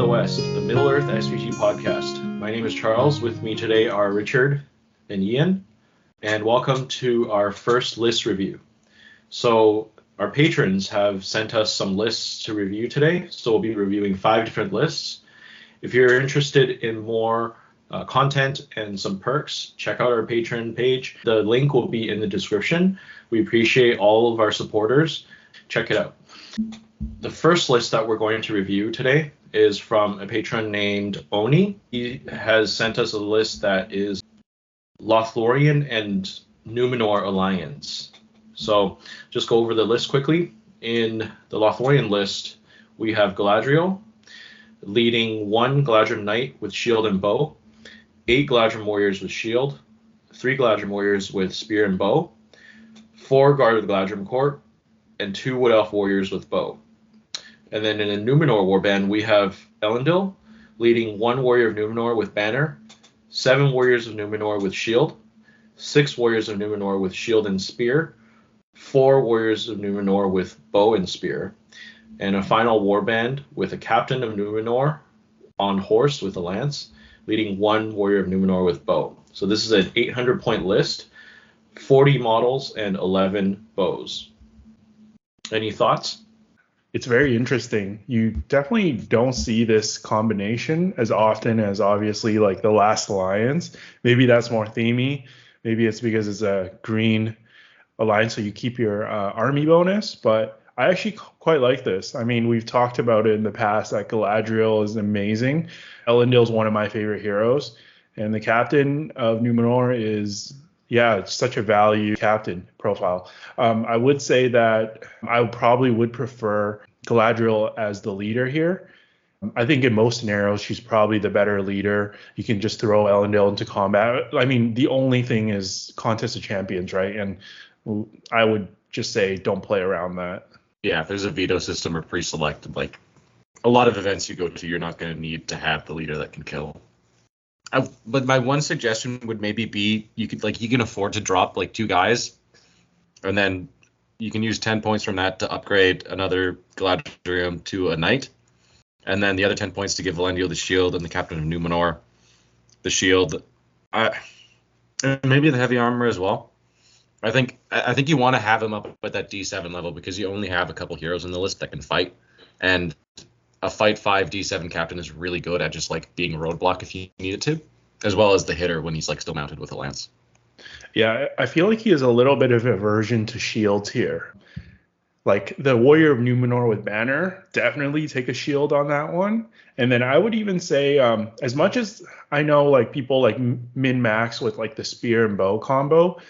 West, the Middle Earth SVG podcast. My name is Charles. With me today are Richard and Ian, and welcome to our first list review. So our patrons have sent us some lists to review today, so we'll be reviewing 5 different lists. If you're interested in more content and some perks, check out our Patreon page. The link will be in the description. We appreciate all of our supporters. Check it out. The first list that we're going to review today is from a patron named Onni. He has sent us a list that is Lothlorien and Numenor Alliance. So just go over the list quickly. In the Lothlorien list, we have Galadriel leading 1 Galadrim Knight with shield and bow, 8 Galadrim Warriors with shield, 3 Galadrim Warriors with spear and bow, 4 Guard of the Galadrim Court, and 2 Wood Elf Warriors with bow. And then in the Numenor warband, we have Elendil leading 1 Warrior of Numenor with banner, 7 Warriors of Numenor with shield, 6 Warriors of Numenor with shield and spear, 4 Warriors of Numenor with bow and spear, and a final warband with a Captain of Numenor on horse with a lance, leading 1 Warrior of Numenor with bow. So this is an 800-point list, 40 models, and 11 bows. Any thoughts? It's very interesting. You definitely don't see this combination as often as obviously like the Last Alliance. Maybe that's more themey. Maybe it's because it's a green alliance, so you keep your army bonus. But I actually quite like this. I mean, we've talked about it in the past that Galadriel is amazing. Elendil is one of my favorite heroes. And the Captain of Numenor is... yeah, it's such a value captain profile. I would say that I probably would prefer Galadriel as the leader here. I think in most scenarios, she's probably the better leader. You can just throw Elendil into combat. I mean, the only thing is Contest of Champions, right? And I would just say don't play around that. Yeah, if there's a veto system or pre-select, like a lot of events you go to, you're not going to need to have the leader that can kill. But my one suggestion would maybe be you can afford to drop like 2 guys, and then you can use 10 points from that to upgrade another Galadriel to a knight, and then the other 10 points to give Elendil the shield and the Captain of Numenor the shield, and maybe the heavy armor as well. I think you want to have him up at that D7 level because you only have a couple heroes in the list that can fight, and a fight 5 D7 captain is really good at just like being a roadblock if you need it to, as well as the hitter when he's like still mounted with a lance. Yeah, I feel like he has a little bit of aversion to shields here. Like the Warrior of Numenor with banner, definitely take a shield on that one. And then I would even say, as much as I know like people like min-max with like the spear and bow combo,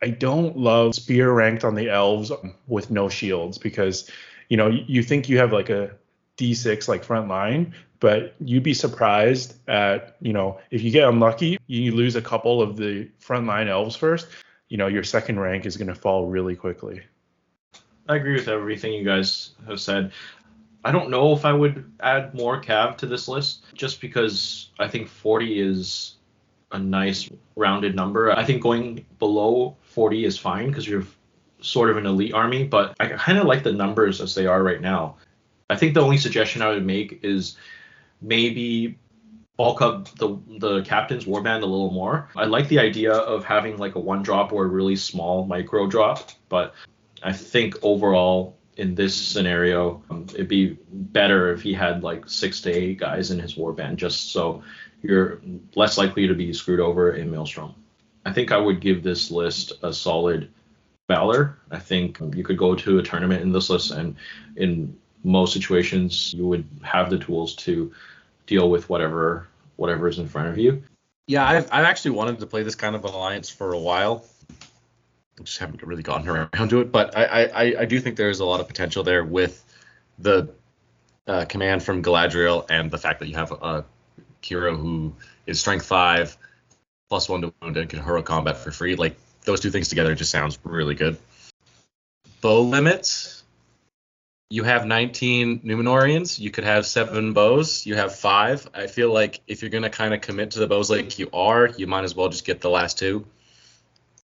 I don't love spear ranked on the elves with no shields because, you know, you think you have like a D6 like front line, but you'd be surprised at, you know, if you get unlucky, you lose a couple of the front line elves first, you know, your second rank is going to fall really quickly. I agree with everything you guys have said. I don't know if I would add more cav to this list just because I think 40 is a nice rounded number. I think going below 40 is fine because you're sort of an elite army, but I kind of like the numbers as they are right now. I think the only suggestion I would make is maybe bulk up the captain's warband a little more. I like the idea of having like a 1 drop or a really small micro drop, but I think overall in this scenario, it'd be better if he had like 6 to 8 guys in his warband, just so you're less likely to be screwed over in Maelstrom. I think I would give this list a solid Valor. I think you could go to a tournament in this list, and in most situations you would have the tools to deal with whatever is in front of you. Yeah, I've actually wanted to play this kind of alliance for a while. I just haven't really gotten around to it, but I do think there's a lot of potential there with the command from Galadriel and the fact that you have a hero who is strength 5 +1 to wound and can hero combat for free. Like those two things together just sounds really good. Bow limits. You have 19 Numenorians. You could have 7 bows. You have 5. I feel like if you're going to kind of commit to the bows like you are, you might as well just get the last 2.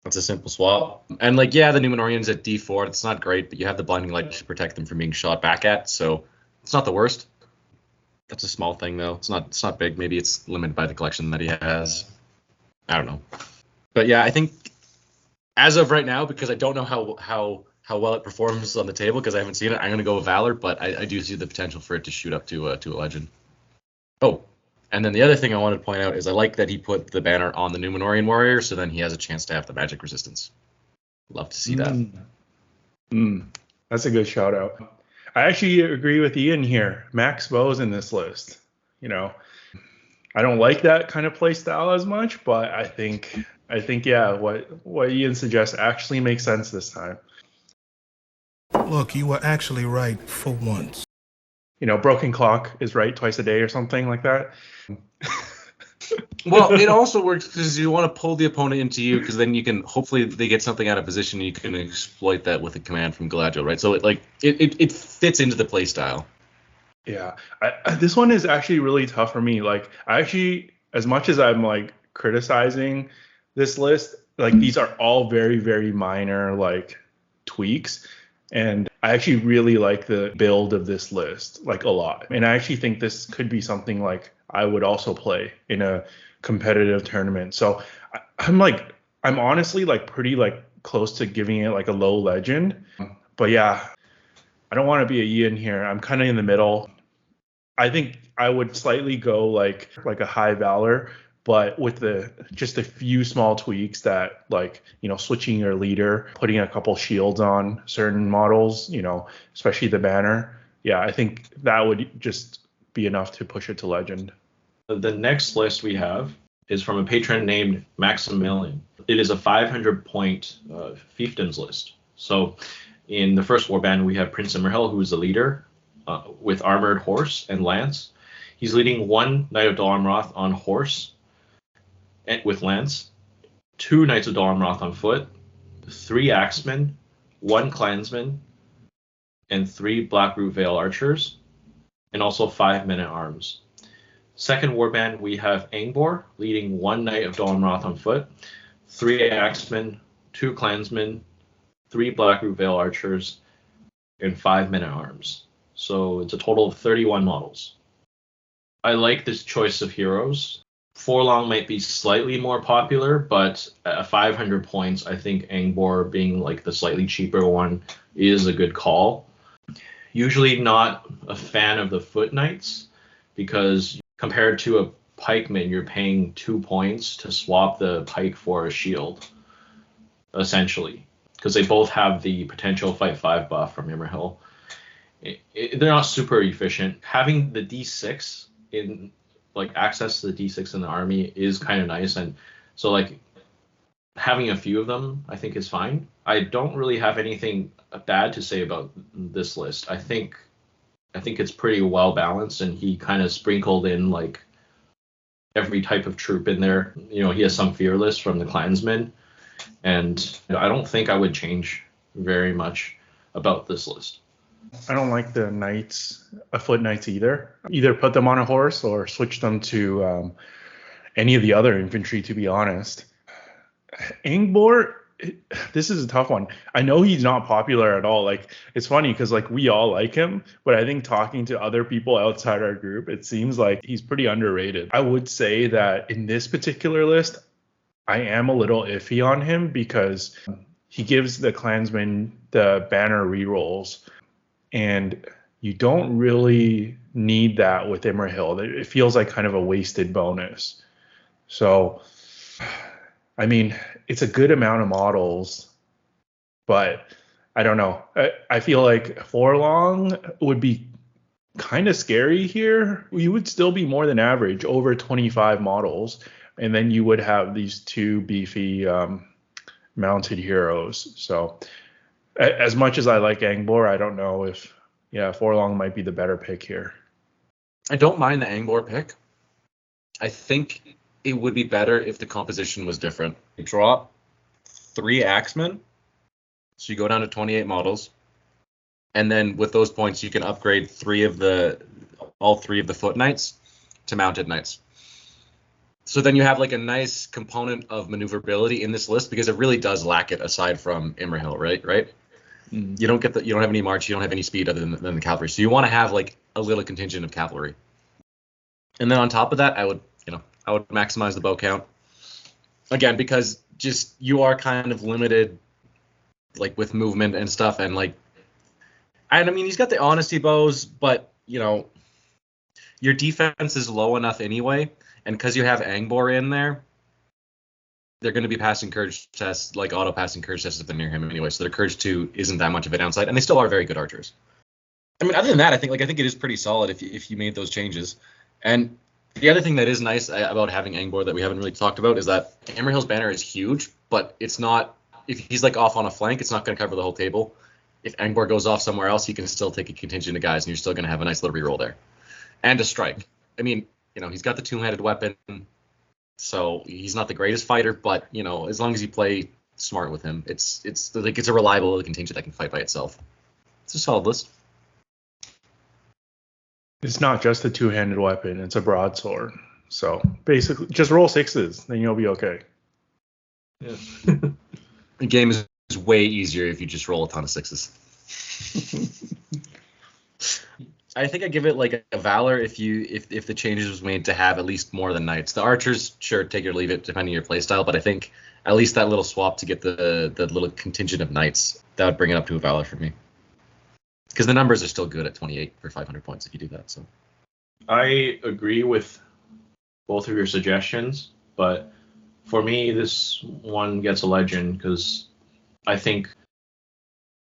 That's a simple swap. And like, yeah, the Numenorians at D4, it's not great, but you have the Blinding Light to protect them from being shot back at, so it's not the worst. That's a small thing though. It's not big. Maybe it's limited by the collection that he has. I don't know. But yeah, I think as of right now, because I don't know how well it performs on the table because I haven't seen it, I'm gonna go with Valor, but I do see the potential for it to shoot up to a legend. Oh, and then the other thing I wanted to point out is I like that he put the banner on the Numenorian warrior, so then he has a chance to have the magic resistance. Love to see that. That's a good shout out. I actually agree with Ian here. Max Bow's in this list. You know, I don't like that kind of play style as much, but I think yeah, what Ian suggests actually makes sense this time. Look, you were actually right for once. You know, broken clock is right twice a day or something like that. Well, it also works because you want to pull the opponent into you, because then you can hopefully they get something out of position and you can exploit that with a command from Galadriel, right? So it fits into the play style. Yeah, this one is actually really tough for me. Like, I actually, as much as I'm like criticizing this list, like these are all very, very minor like tweaks. And I actually really like the build of this list, like a lot. And I actually think this could be something like I would also play in a competitive tournament. So I'm honestly like pretty like close to giving it like a low legend. But yeah, I don't want to be a Ian here. I'm kind of in the middle. I think I would slightly go like a high Valor, but with just a few small tweaks that, like, you know, switching your leader, putting a couple shields on certain models, you know, especially the banner. Yeah, I think that would just be enough to push it to legend. The next list we have is from a patron named Maximilian. It is a 500-point fiefdoms list. So in the first warband, we have Prince Imrahil, who is the leader with armored horse and lance. He's leading one Knight of Dol Amroth on horse with lance, 2 Knights of Dol Amroth on foot, 3 axemen, 1 clansman, and 3 Blackroot Vale archers, and also 5 men at arms. Second warband, we have Angbor leading 1 Knight of Dol Amroth on foot, 3 axemen, 2 clansmen, 3 Blackroot Vale archers, and 5 men at arms. So it's a total of 31 models. I like this choice of heroes. Forlong might be slightly more popular, but at 500 points, I think Angbor, being like the slightly cheaper one, is a good call. Usually not a fan of the foot knights, because compared to a pikeman, you're paying 2 points to swap the pike for a shield, essentially, because they both have the potential fight 5 buff from Imrahil. They're not super efficient. Having the D6 in like access to the D6 in the army is kind of nice, and so like having a few of them I think is fine. I don't really have anything bad to say about this list. I think it's pretty well balanced, and he kind of sprinkled in like every type of troop in there. You know, he has some fearless from the clansmen, and I don't think I would change very much about this list. I don't like the knights, foot knights either. Either put them on a horse or switch them to any of the other infantry, to be honest. Angbor, this is a tough one. I know he's not popular at all. Like, it's funny because like we all like him, but I think talking to other people outside our group, it seems like he's pretty underrated. I would say that in this particular list, I am a little iffy on him because he gives the clansmen the banner rerolls. And you don't really need that with Imrahil. It feels like kind of a wasted bonus. So, I mean, it's a good amount of models, but I don't know. I feel like Forlong would be kind of scary here. You would still be more than average, over 25 models, and then you would have these 2 beefy mounted heroes. So, as much as I like Angbor, I don't know if, Forlong might be the better pick here. I don't mind the Angbor pick. I think it would be better if the composition was different. You drop 3 axemen, so you go down to 28 models, and then with those points you can upgrade all three of the foot knights to mounted knights. So then you have like a nice component of maneuverability in this list, because it really does lack it aside from Imrahil, right? You don't have any march, you don't have any speed other than the cavalry. So you want to have like a little contingent of cavalry. And then on top of that, I would maximize the bow count. Again, because just you are kind of limited, like with movement and stuff, and like, I mean, he's got the honesty bows, but your defense is low enough anyway, and because you have Angbor in there, they're going to be passing courage tests, like auto passing courage tests if they're near him anyway. So their courage 2 isn't that much of a downside, and they still are very good archers. I mean, other than that, I think it is pretty solid if you made those changes. And the other thing that is nice about having Angbor that we haven't really talked about is that Hammerhill's banner is huge, but it's not. If he's like off on a flank, it's not going to cover the whole table. If Angbor goes off somewhere else, he can still take a contingent of guys, and you're still going to have a nice little reroll there, and a strike. I mean, he's got the two-handed weapon. So he's not the greatest fighter, but as long as you play smart with him, it's a reliable contingent that can fight by itself. It's a solid list. It's not just a two-handed weapon; it's a broadsword. So basically, just roll 6s, then you'll be okay. Yeah. The game is way easier if you just roll a ton of 6s. I think I give it like a valor if the changes was made to have at least more than knights. The archers, sure, take it or leave it depending on your playstyle, but I think at least that little swap to get the little contingent of knights, that would bring it up to a valor for me. Because the numbers are still good at 28 for 500 points if you do that. So I agree with both of your suggestions, but for me, this one gets a legend because I think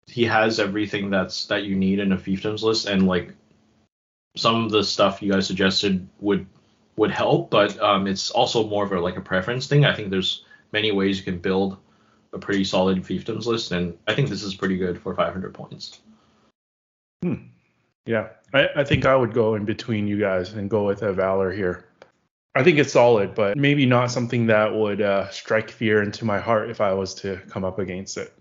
he has everything that you need in a fiefdoms list, and like some of the stuff you guys suggested would help, but it's also more of a preference thing. I think there's many ways you can build a pretty solid fiefdoms list, and I think this is pretty good for 500 points. Yeah, I think I would go in between you guys and go with a valor here. I think it's solid, but maybe not something that would strike fear into my heart if I was to come up against it.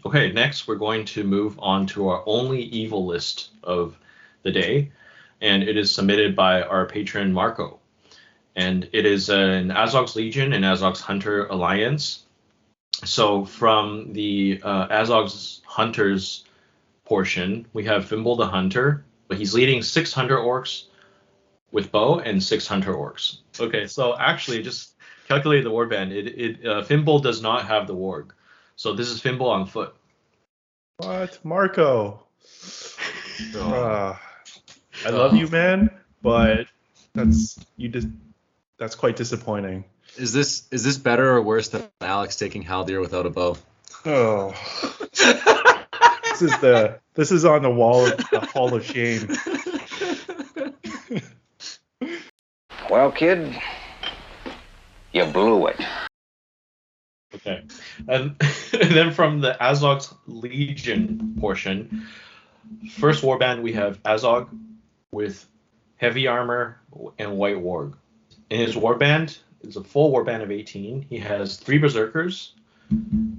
Okay, next we're going to move on to our only evil list of the day, and it is submitted by our patron Marco. And it is an Azog's Legion and Azog's Hunter alliance. So from the Azog's Hunters portion, we have Fimble the Hunter, but he's leading 6 Hunter Orcs with bow and 6 Hunter Orcs. Okay, so actually just calculate the warband. Fimble does not have the warg. So this is Fimble on foot. What? Marco? I love you, man, but that's quite disappointing. Is this better or worse than Alex taking Haldir without a bow? Oh. This is on the wall of the Hall of Shame. Well, kid, you blew it. Okay. And then from the Azog's Legion portion, first warband we have Azog with heavy armor and white warg. In his warband, it's a full warband of 18. He has 3 berserkers,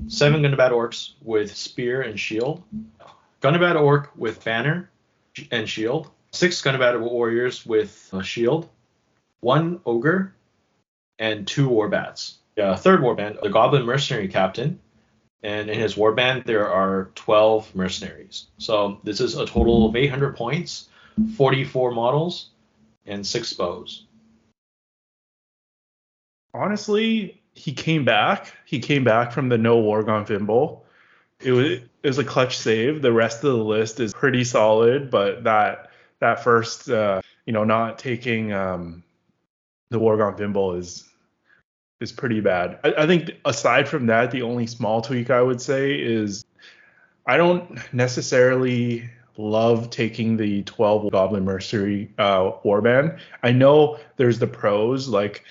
7 Gundabad orcs with spear and shield, Gundabad orc with banner and shield, 6 Gundabad warriors with a shield, 1 ogre, and 2 warbats. Third warband, the Goblin Mercenary Captain, and in his warband there are 12 mercenaries. So this is a total of 800 points, 44 models, and 6 bows. Honestly, he came back. He came back from the no warg on Fimble. It was a clutch save. The rest of the list is pretty solid, but that first, not taking the warg on Fimble is pretty bad. I think aside from that, the only small tweak I would say is I don't necessarily love taking the 12 Goblin Mercenary warband. I know there's the pros, like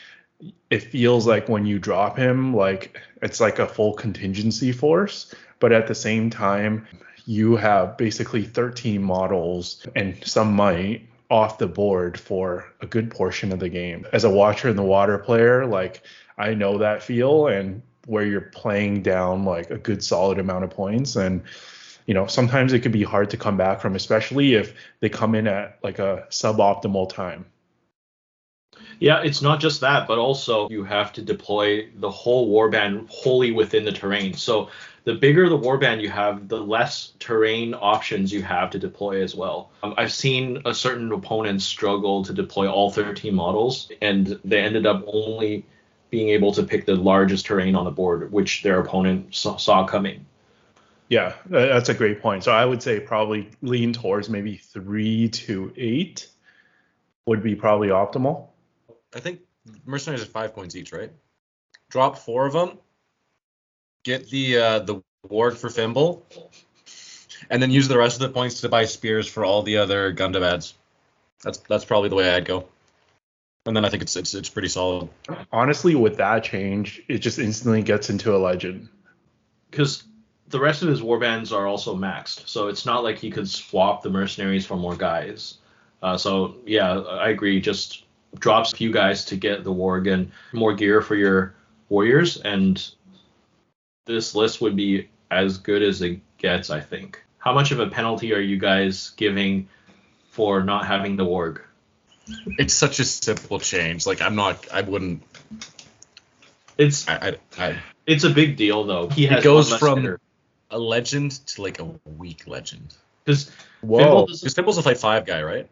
it feels like when you drop him, like it's like a full contingency force, but at the same time, you have basically 13 models and some might off the board for a good portion of the game. As a Watcher in the Water player, like I know that feel, and where you're playing down like a good solid amount of points, and sometimes it could be hard to come back from, especially if they come in at like a suboptimal time. Yeah, it's not just that, but also you have to deploy the whole warband wholly within the terrain. So the bigger the warband you have, the less terrain options you have to deploy as well. I've seen a certain opponent struggle to deploy all 13 models, and they ended up only being able to pick the largest terrain on the board, which their opponent saw coming. Yeah, that's a great point. So I would say probably lean towards maybe 3 to 8 would be probably optimal. I think mercenaries are 5 points each, right? Drop 4 of them. Get the ward for Fimble, and then use the rest of the points to buy spears for all the other Gundam. That's probably the way I'd go. And then I think it's pretty solid. Honestly, with that change, it just instantly gets into a legend. Because the rest of his warbands are also maxed, so it's not like he could swap the mercenaries for more guys. So yeah, I agree. Just drops a few guys to get the Worgen, more gear for your warriors, and this list would be as good as it gets, I think. How much of a penalty are you guys giving for not having the Warg? It's such a simple change. Like I wouldn't. It's a big deal though. It goes from a legend to like a weak legend. Because Fimble's a fight 5 guy, right?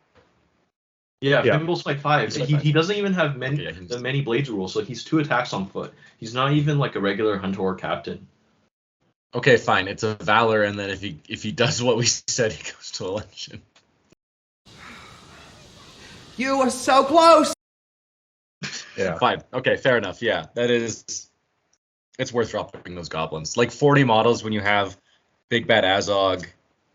Yeah, Fimble's fight 5. He doesn't even have many blades rules, so he's 2 attacks on foot. He's not even like a regular hunter or captain. Okay, fine. It's a valor, and then if he does what we said, he goes to a legend. You were so close. Yeah. Fine. Okay, fair enough. Yeah, it's worth dropping those goblins. Like 40 models when you have Big Bad Azog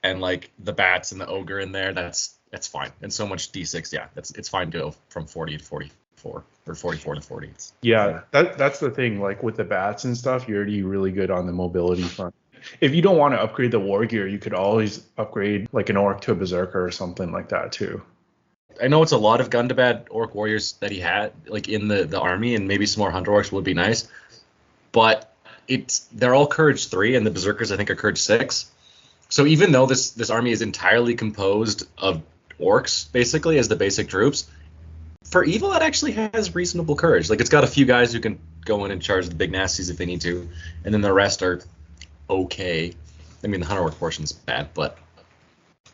and like the bats and the ogre in there, that's fine. And so much D6, yeah, it's fine to go from 40 to 44 or 44 to 40. Yeah, that's the thing. Like with the bats and stuff, you're already really good on the mobility front. If you don't want to upgrade the war gear, you could always upgrade like an orc to a berserker or something like that too. I know it's a lot of Gundabad orc warriors that he had like in the army, and maybe some more hunter orcs would be nice. But they're all courage 3, and the berserkers I think are courage 6. So even though this army is entirely composed of orcs basically as the basic troops, for evil it actually has reasonable courage. Like it's got a few guys who can go in and charge the big nasties if they need to, and then the rest are okay. I mean the hunter orc portion's bad, but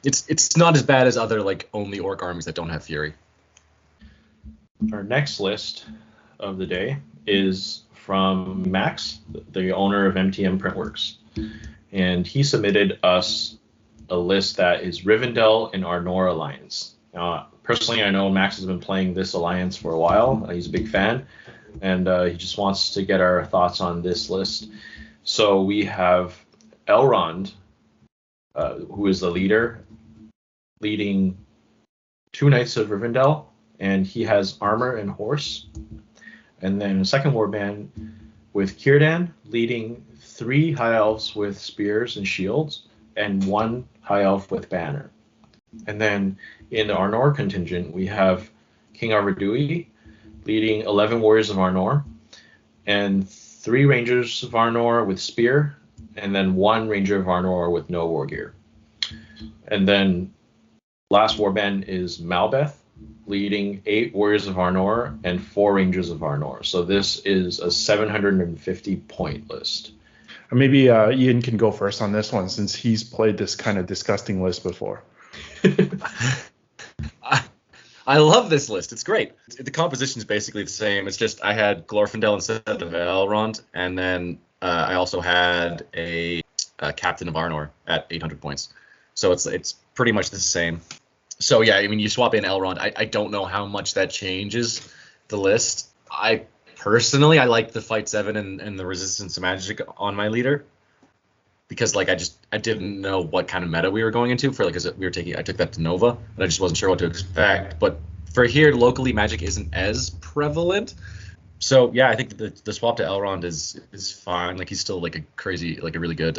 it's not as bad as other like only orc armies that don't have fury. Our next list of the day is from Max, the owner of MTM Printworks, and he submitted us a list that is Rivendell and Arnor Alliance. Personally, I know Max has been playing this alliance for a while. He's a big fan, and he just wants to get our thoughts on this list. So we have Elrond, who is the leader, leading 2 Knights of Rivendell, and he has armor and horse. And then a second warband with Círdan, leading 3 high elves with spears and shields, and 1 high elf with banner. And then in the Arnor contingent, we have King Arvedui leading 11 warriors of Arnor, and 3 rangers of Arnor with spear, and then 1 ranger of Arnor with no war gear. And then last warband is Malbeth, leading 8 warriors of Arnor and 4 rangers of Arnor. So this is a 750 point list. Maybe Ian can go first on this one since he's played this kind of disgusting list before. I love this list. It's great. The composition is basically the same. It's just I had Glorfindel instead of Elrond, and then I also had a captain of Arnor at 800 points. So it's pretty much the same. So yeah, I mean, you swap in Elrond. I don't know how much that changes the list. I personally like the Fight 7 and the Resistance to Magic on my leader, because like I didn't know what kind of meta we were going into for, like, because I took that to Nova, and I just wasn't sure what to expect. But for here locally, Magic isn't as prevalent. So yeah, I think the swap to Elrond is fine. Like he's still like a crazy, like a really good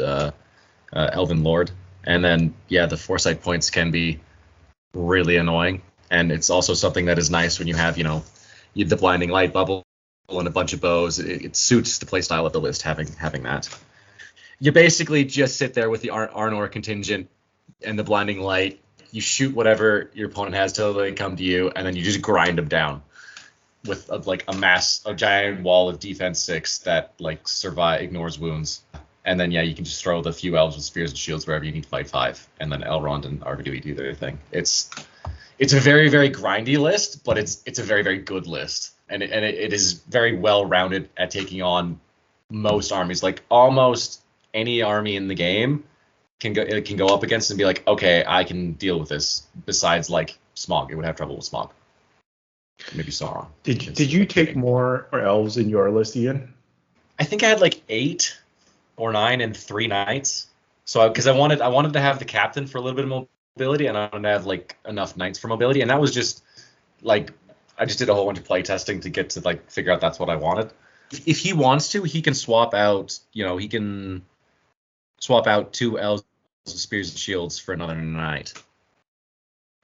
Elven Lord. And then yeah, the Foresight points can be really annoying, and it's also something that is nice when you have the Blinding Light bubble and a bunch of bows. It suits the playstyle of the list having that. You basically just sit there with the Arnor contingent and the Blinding Light. You shoot whatever your opponent has till they come to you, and then you just grind them down. with a giant wall of defense 6 that like ignores wounds. And then you can just throw the few elves with spears and shields wherever you need to fight 5, and then Elrond and Arvidui do their thing. It's a very, very grindy list, but it's a very, very good list, and it is very well rounded at taking on most armies. Like almost any army in the game can go up against and be like, okay, I can deal with this. Besides like Smog, it would have trouble with Smog. Maybe Sauron. Did you take more elves in your list, Ian? I think I had like 8 or 9 and 3 knights. So because I wanted to have the captain for a little bit of mobility, and I wanted to have like enough knights for mobility, and that was just like I just did a whole bunch of play testing to get to like figure out that's what I wanted. If he wants to, he can swap out. He can swap out 2 elves with spears and shields for another knight,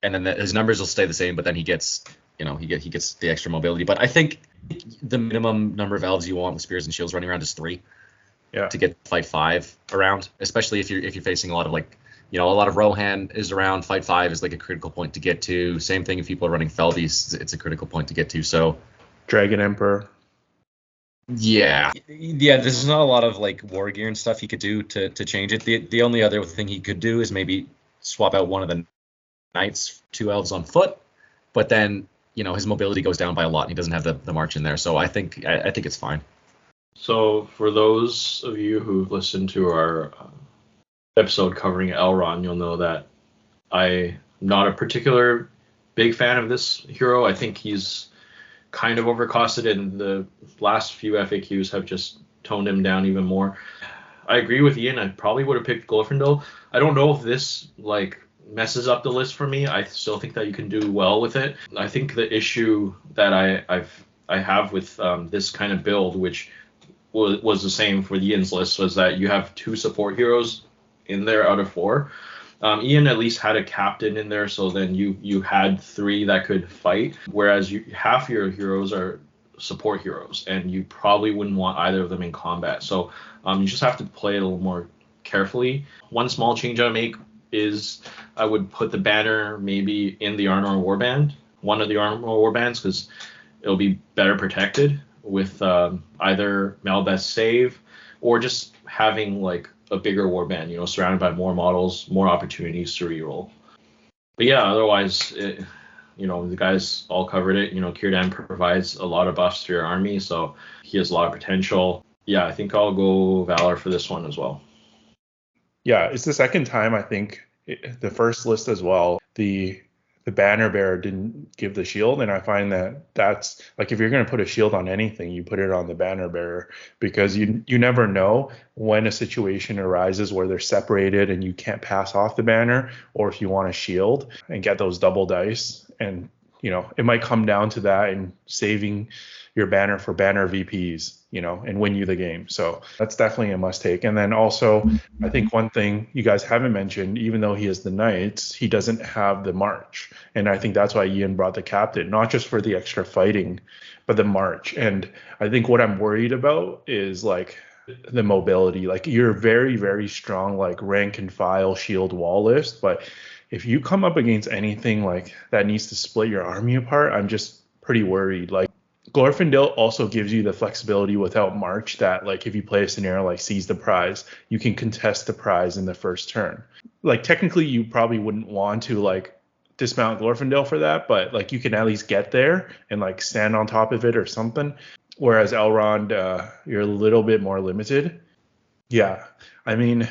and then his numbers will stay the same. But then he gets he gets the extra mobility. But I think the minimum number of elves you want with spears and shields running around is 3. Yeah. To get fight 5 around, especially if you're facing a lot of like a lot of Rohan is around. Fight 5 is like a critical point to get to. Same thing if people are running Felvies, it's a critical point to get to. So Dragon Emperor. Yeah. There's not a lot of like war gear and stuff he could do to change it. The only other thing he could do is maybe swap out one of the knights, 2 elves on foot, but then his mobility goes down by a lot and he doesn't have the march in there. So I think it's fine. So for those of you who've listened to our episode covering Elrond, you'll know that I'm not a particular big fan of this hero. I think he's kind of overcosted, and the last few FAQs have just toned him down even more. I agree with Ian. I probably would have picked Glorfindel. I don't know if this messes up the list for me. I still think that you can do well with it. I think the issue that I have with this kind of build, which was the same for Ian's list, was that you have 2 support heroes in there out of 4. Ian at least had a captain in there, so then you had 3 that could fight, whereas half your heroes are support heroes, and you probably wouldn't want either of them in combat. So you just have to play it a little more carefully. One small change I make is I would put the banner maybe in the Arnor Warband, one of the Arnor Warbands, because it'll be better protected with either Malbeth's save or just having like a bigger warband, surrounded by more models, more opportunities to reroll. But yeah, otherwise, the guys all covered it. Círdan provides a lot of buffs to your army, so he has a lot of potential. Yeah, I think I'll go Valor for this one as well. Yeah, it's the second time, I think, the first list as well, the banner bearer didn't give the shield, and I find that's like, if you're going to put a shield on anything, you put it on the banner bearer, because you never know when a situation arises where they're separated and you can't pass off the banner, or if you want a shield and get those double dice, and it might come down to that and saving your banner for banner VPs, and win you the game. So that's definitely a must take. And then also, I think one thing you guys haven't mentioned, even though he has the knights, he doesn't have the march. And I think that's why Ian brought the captain, not just for the extra fighting, but the march. And I think what I'm worried about is like the mobility. Like, you're very, very strong, like rank and file shield wall list. But if you come up against anything like that needs to split your army apart, I'm just pretty worried. Like, Glorfindel also gives you the flexibility without march that, like, if you play a scenario like seize the prize, you can contest the prize in the first turn. Like, technically you probably wouldn't want to like dismount Glorfindel for that, but like you can at least get there and like stand on top of it or something. Whereas Elrond, you're a little bit more limited. Yeah, I mean,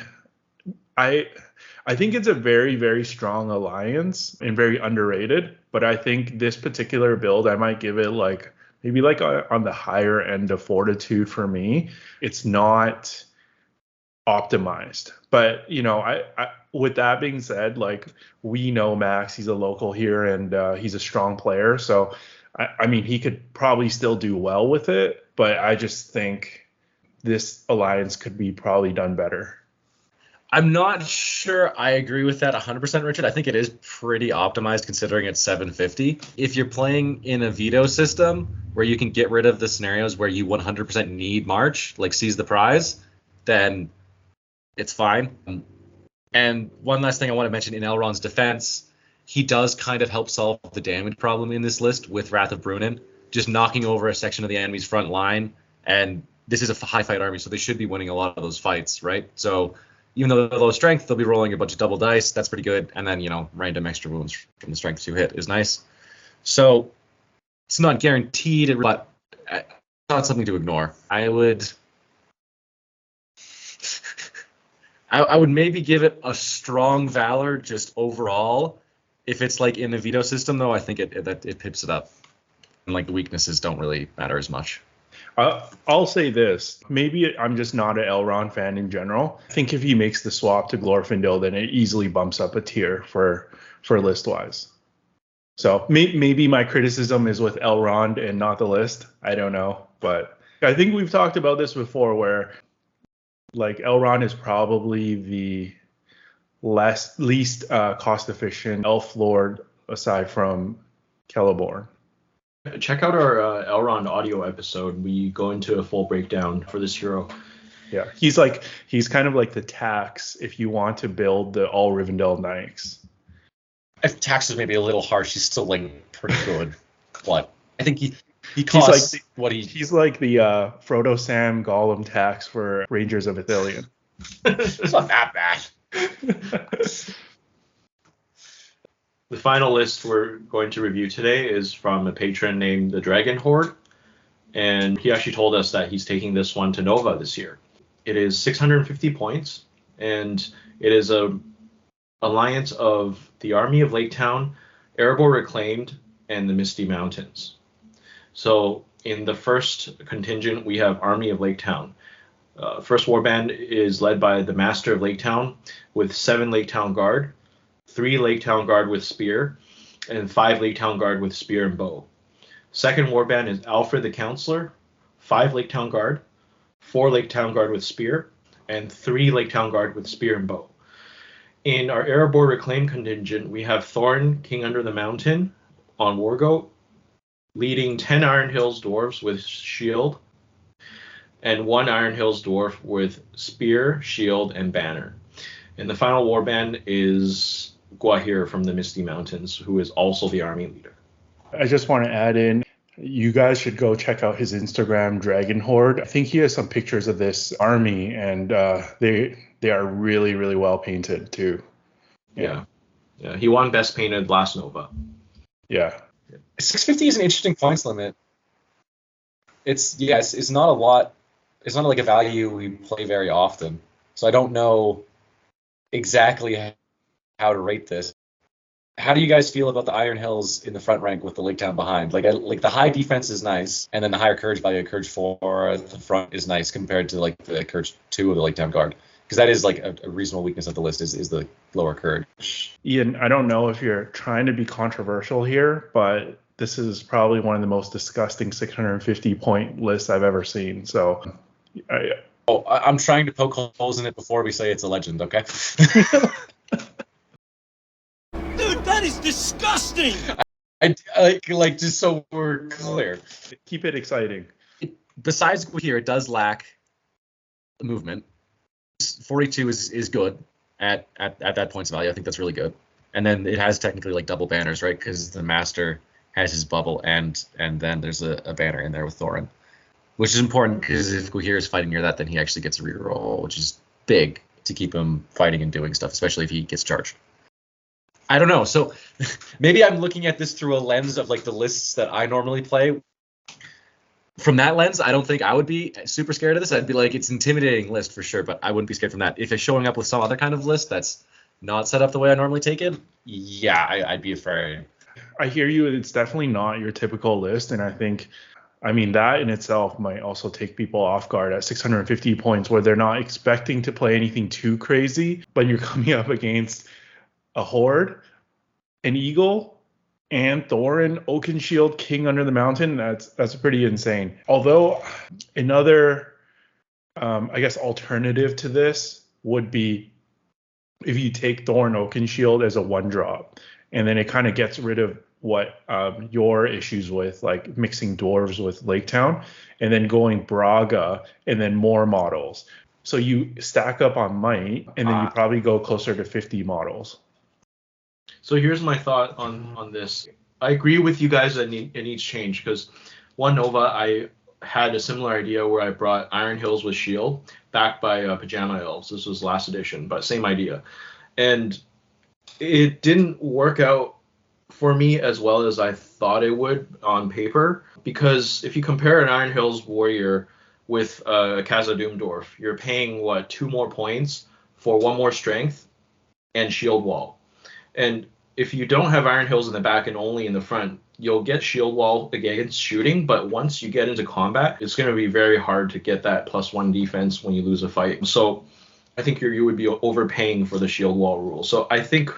I think it's a very, very strong alliance and very underrated, but I think this particular build, I might give it like maybe like on the higher end of fortitude for me. It's not optimized. But, I with that being said, like, we know Max, he's a local here, and he's a strong player. So, I mean, he could probably still do well with it, but I just think this alliance could be probably done better. I'm not sure I agree with that 100%, Richard. I think it is pretty optimized considering it's 750. If you're playing in a veto system where you can get rid of the scenarios where you 100% need March, like seize the prize, then it's fine. And one last thing I want to mention in Elrond's defense, he does kind of help solve the damage problem in this list with Wrath of Brunin. just knocking over a section of the enemy's front line. And this is a high fight army, so they should be winning a lot of those fights, right? So even though they're low strength, they'll be rolling a bunch of double dice. That's pretty good. And then, random extra wounds from the strength 2 hit is nice. So it's not guaranteed, but it's not something to ignore. I would maybe give it a strong valor just overall. If it's like in the veto system, though, I think it pips it up. And like the weaknesses don't really matter as much. I'll say this. Maybe I'm just not an Elrond fan in general. I think if he makes the swap to Glorfindel, then it easily bumps up a tier for list-wise. So maybe my criticism is with Elrond and not the list. I don't know. But I think we've talked about this before where like Elrond is probably the least cost-efficient elf lord aside from Celeborn. Check out our Elrond audio episode. We go into a full breakdown for this hero. Yeah, he's kind of like the tax if you want to build the all Rivendell Knights. If tax is maybe a little harsh, he's still like pretty good. But I think he costs he's like the Frodo, Sam, Gollum tax for Rangers of Ithilien. It's not that bad. The final list we're going to review today is from a patron named the Dragon Hoard, and he actually told us that he's taking this one to Nova this year. It is 650 points, and it is a alliance of the Army of Laketown, Erebor Reclaimed, and the Misty Mountains. So in the first contingent, we have Army of Laketown. First warband is led by the Master of Laketown with 7 Laketown Guard, 3 Laketown Guard with Spear, and 5 Laketown Guard with Spear and Bow. Second warband is Alfred the Counselor, 5 Laketown Guard, 4 Laketown Guard with Spear, and 3 Laketown Guard with Spear and Bow. In our Erebor Reclaim contingent, we have Thorin, King Under the Mountain, on Wargoat, leading 10 Iron Hills Dwarves with Shield, and 1 Iron Hills Dwarf with Spear, Shield, and Banner. And the final warband is Gwahir from the Misty Mountains, who is also the army leader. I just want to add in, you guys should go check out his Instagram, Dragon Hoard. I think he has some pictures of this army, and they are really, really well painted too. Yeah. He won Best Painted last Nova. Yeah. 650 is an interesting points limit. It's not a lot. It's not like a value we play very often. So I don't know exactly how to rate this. How do you guys feel about the Iron Hills in the front rank with the Laketown behind? Like the high defense is nice, and then the higher courage value, courage 4 at the front is nice compared to like the courage 2 of the Laketown Guard, because that is like a reasonable weakness of the list is the lower courage. Ian, I don't know if you're trying to be controversial here, but this is probably one of the most disgusting 650 point lists I've ever seen. So I'm trying to poke holes in it before we say it's a legend, okay? Dude, that is disgusting! I like just so we're clear. Keep it exciting. Besides here, it does lack movement. 42 is good at that points value. I think that's really good. And then it has technically like double banners, right? Because the master has his bubble and then there's a banner in there with Thorin, which is important because if Guhir is fighting near that, then he actually gets a reroll, which is big to keep him fighting and doing stuff, especially if he gets charged. I don't know. So maybe I'm looking at this through a lens of like the lists that I normally play. From that lens, I don't think I would be super scared of this. I'd be like, it's an intimidating list for sure, but I wouldn't be scared from that. If it's showing up with some other kind of list that's not set up the way I normally take it, yeah, I'd be afraid. I hear you. It's definitely not your typical list, and I think, that in itself might also take people off guard at 650 points where they're not expecting to play anything too crazy, but you're coming up against a Hoard, an Eagle, and Thorin, Oakenshield, King Under the Mountain. That's pretty insane. Although another, alternative to this would be if you take Thorin Oakenshield as a 1-drop, and then it kind of gets rid of what your issues with, like mixing dwarves with Laketown, and then going Braga, and then more models. So you stack up on might, and then you probably go closer to 50 models. So here's my thought on this. I agree with you guys that it needs change because 1 Nova, I had a similar idea where I brought Iron Hills with Shield, backed by Pajama Elves. This was last edition, but same idea. And it didn't work out for me as well as I thought it would on paper, because if you compare an Iron Hills warrior with a Khazad-dûm dwarf, you're paying, 2 more points for 1 more strength and shield wall. And if you don't have Iron Hills in the back and only in the front, you'll get shield wall against shooting, but once you get into combat, it's going to be very hard to get that +1 defense when you lose a fight. So I think you would be overpaying for the shield wall rule. So I think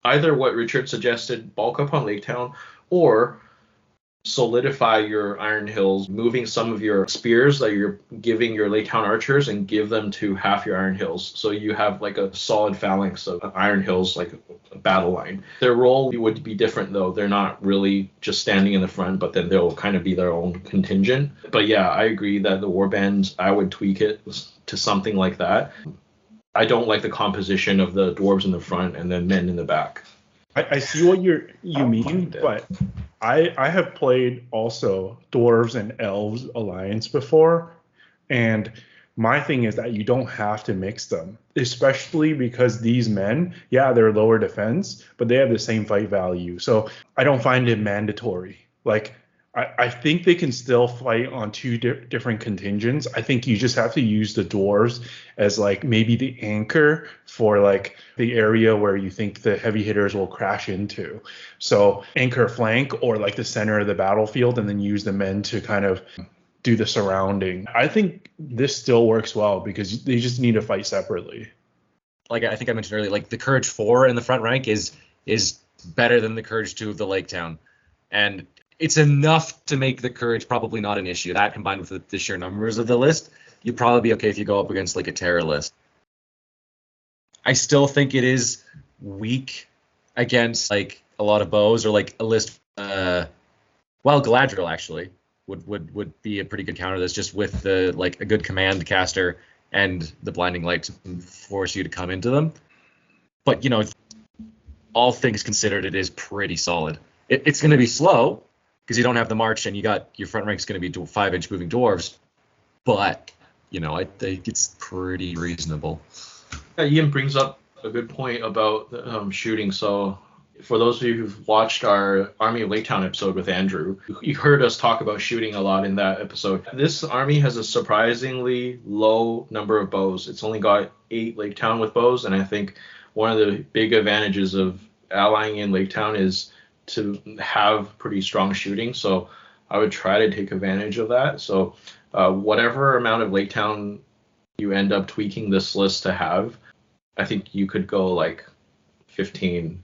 either what Richard suggested, bulk up on Lake Town, or solidify your Iron Hills, moving some of your spears that you're giving your Lake Town archers and give them to half your Iron Hills. So you have like a solid phalanx of Iron Hills, like a battle line. Their role would be different though. They're not really just standing in the front, but then they'll kind of be their own contingent. But yeah, I agree that the warband, I would tweak it to something like that. I don't like the composition of the dwarves in the front and then men in the back. I see what you mean, but I have played also dwarves and elves alliance before, and my thing is that you don't have to mix them, especially because these men, yeah, they're lower defense, but they have the same fight value. So I don't find it mandatory. Like, I think they can still fight on 2 different contingents. I think you just have to use the dwarves as like maybe the anchor for like the area where you think the heavy hitters will crash into. So anchor flank or like the center of the battlefield, and then use the men to kind of do the surrounding. I think this still works well because they just need to fight separately. Like I think I mentioned earlier, like the Courage 4 in the front rank is better than the Courage 2 of the Lake Town. And it's enough to make the Courage probably not an issue. That combined with the sheer numbers of the list, you'd probably be okay if you go up against like a terror list. I still think it is weak against like a lot of bows or like a list. Galadriel actually would be a pretty good counter to this, just with the like a good command caster and the blinding light to force you to come into them. But all things considered, it is pretty solid. It's going to be slow, because you don't have the march and you got your front rank's going to be 5-inch moving dwarves, but I think it's pretty reasonable. Yeah, Ian brings up a good point about shooting. So for those of you who've watched our Army of Lake Town episode with Andrew, you heard us talk about shooting a lot in that episode. This army has a surprisingly low number of bows. It's only got 8 Lake Town with bows, and I think one of the big advantages of allying in Lake Town is to have pretty strong shooting. So I would try to take advantage of that. So whatever amount of Lake Town you end up tweaking this list to have, I think you could go like 15,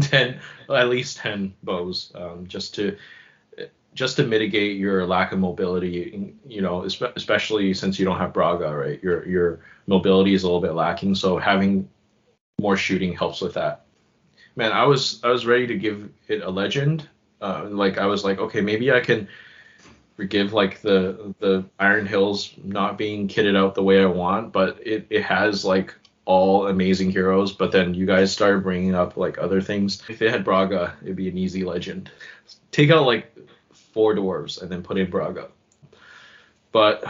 10, at least 10 bows, just to mitigate your lack of mobility, especially since you don't have Braga, right? Your mobility is a little bit lacking. So having more shooting helps with that. Man, I was ready to give it a legend. I was like, okay, maybe I can forgive like the Iron Hills not being kitted out the way I want, but it has like all amazing heroes. But then you guys started bringing up like other things. If it had Braga, it'd be an easy legend. Take out like 4 dwarves and then put in Braga. But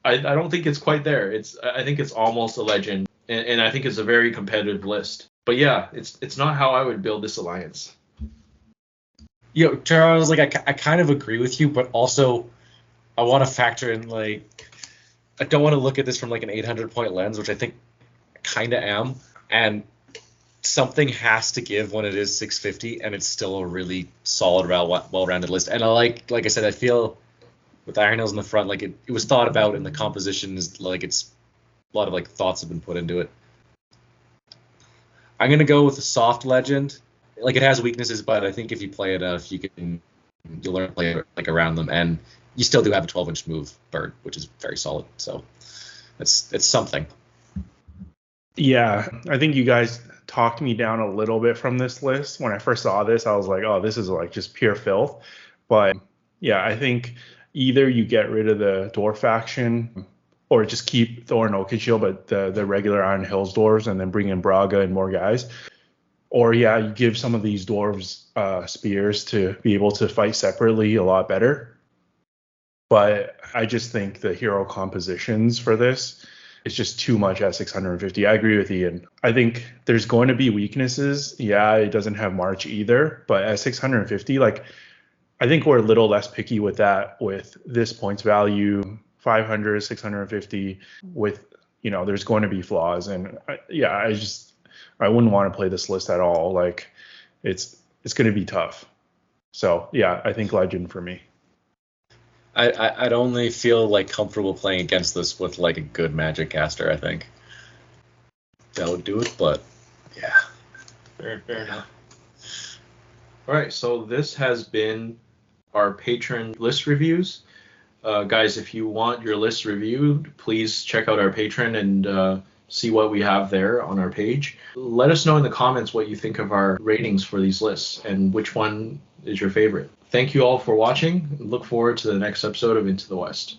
I don't think it's quite there. I think it's almost a legend, and I think it's a very competitive list. But yeah, it's not how I would build this alliance. Charles, like I kind of agree with you, but also I want to factor in like I don't want to look at this from like an 800-point lens, which I think I kind of am, and something has to give when it is 650, and it's still a really solid, well-rounded list. And I like I said, I feel with Iron Hills in the front, like it was thought about, and the composition is like it's a lot of like thoughts have been put into it. I'm gonna go with a soft legend. Like it has weaknesses, but I think if you play it enough, you'll learn to play it like around them, and you still do have a 12-inch move bird, which is very solid. So it's something. Yeah, I think you guys talked me down a little bit from this list. When I first saw this, I was like, oh, this is like just pure filth. But yeah, I think either you get rid of the dwarf faction, or just keep Thor and Oakenshield, but the regular Iron Hills dwarves, and then bring in Braga and more guys. Or yeah, you give some of these dwarves spears to be able to fight separately a lot better. But I just think the hero compositions for this is just too much at 650. I agree with Ian. I think there's going to be weaknesses. Yeah, it doesn't have March either. But at 650, like, I think we're a little less picky with that, with this points value, 500, 650, with, there's going to be flaws. And I wouldn't want to play this list at all. Like, it's going to be tough. So yeah, I think Legend for me. I'd only feel like comfortable playing against this with like a good Magic caster. I think that would do it, but yeah. Fair enough. All right, so this has been our patron list reviews. Guys, if you want your list reviewed, please check out our Patreon and see what we have there on our page. Let us know in the comments what you think of our ratings for these lists and which one is your favorite. Thank you all for watching. Look forward to the next episode of Into the West.